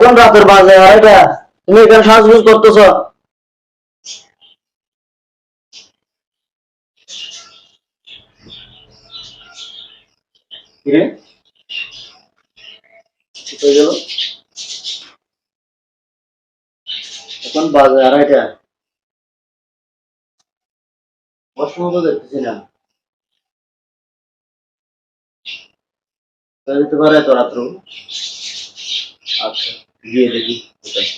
কোন রাতের বাজে এটা? তুমি এখানে সাজগুজ করতেছ? কিরে হয়ে গেল? এখন বাজে এটা অসম্ভব দেখতেছি না। দিতে পারে তো রাত্র। আচ্ছা, গিয়ে দেখি কোথায়।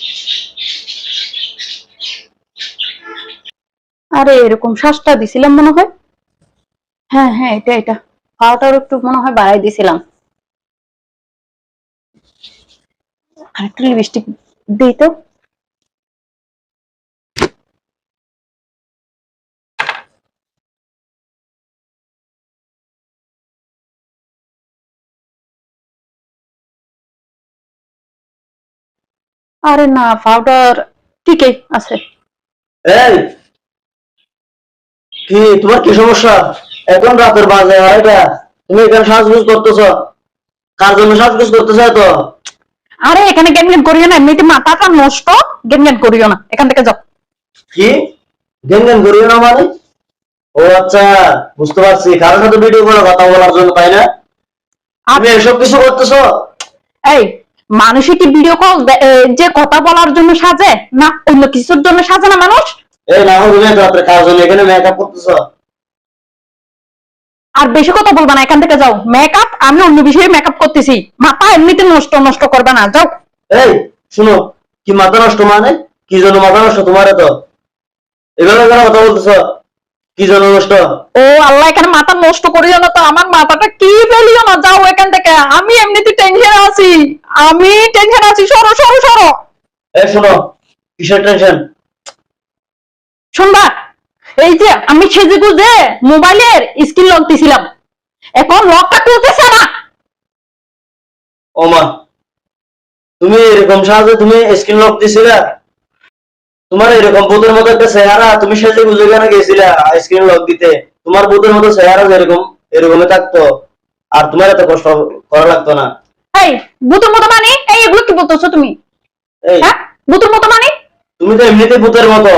আরে এরকম শ্বাসটা দিছিলাম মনে হয়। হ্যাঁ হ্যাঁ, এটা পাওয়াটার একটু মনে হয় বাড়াই দিছিলাম। আর একটু লিপস্টিক দিই তো। আরে না, পাউডার ঠিকই আছে। এই কি তোমার কি সমস্যা? এখন রাতের বাজে এটা তুমি এখানে সাজগুজ করতেছ? কার জন্য সাজগুজ করতেছ তো? আরে এখানে জ্ঞান করিও না, এমনিতে মাথাটা নষ্ট। জ্ঞান করিও না, এখান থেকে যাও। কি জ্ঞান জ্ঞান করিও না মানে? ও আচ্ছা, বুঝতে পারছি, কারোর সাথে ভিডিও করে কথা বলার জন্য, তাই না? তুমি এসব কিছু করতেছো? এই, মানুষই কি ভিডিও কল যে কথা বলার জন্য সাজে না অন্য কিছুর জন্য সাজে না মানুষ? এই না হলে রাত্রে কার জন্য এখানে মেকআপ করতেছো? আর বেশি কথা বলবা না, এখান থেকে যাও। মেকআপ আমি অন্য বিষয়ে মেকআপ করতেছি, মাথা এমনিতে নষ্ট নষ্ট করবে না, যাও। এই শুনো, কি মাথা নষ্ট মানে? কি জন্য মাথা নষ্ট তোমার? তো এভাবে কেন কথা বলতেছো? কি জন্য নষ্ট? ও আল্লাহ, এখানে মাথা নষ্ট করিও না তো, আমার মাথাটা কি ফেলিও না, যাও এখান থেকে। আমি এমনিতে টেনশনে আছি, সরো সরো সরো। এই শোনো, কিসের টেনশন? শুনবা, এই যে আমি সেজে গুজে মোবাইলের স্ক্রিন লক দিছিলাম, এখন লকটা খুলতেছে না। ও মা, তুমি এরকম সাহায্যে তুমি স্ক্রিন লক দিছিলা? তোমার এরকম ভূতের মতো একটা চেহারা, তুমি সেজে গুজে কেন গেছিলা স্ক্রিন লক দিতে? তোমার ভূতের মতো চেহারা যেরকম এরকমই থাকতো, আর তোমার এত কষ্ট করা লাগতো না। এই ভূতের মতো মানে, এই এগুলো কি বলতেছো তুমি? এই হ্যাঁ, ভূতের মতো মানে? তুমি তো এমনিতে ভূতের মতো।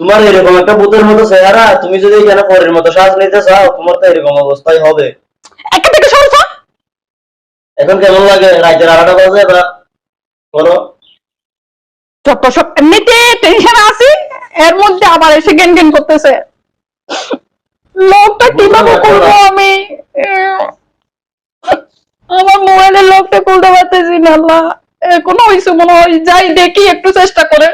তোমার এরকম একটা ভূতের মতো চেহারা, তুমি যদি এখানে পরের মতো শ্বাস নিতে চাও, তোমার তো এরকম অবস্থাই হবে। এখান থেকে সরছো। এখন কেমন লাগে রাতের 8টা বাজে? বা করো। যত সব, এমনিতে টেনশন আছি, এর মধ্যে আবার এসে জ্ঞান জ্ঞান করতেছে। লকটা কিভাবে খুলবো আমি? আমার মোবাইলের লকটা খুলতে পারতেছি না। আল্লাহ, এখনো হইছে মনে হয়, যাই দেখি একটু চেষ্টা করে।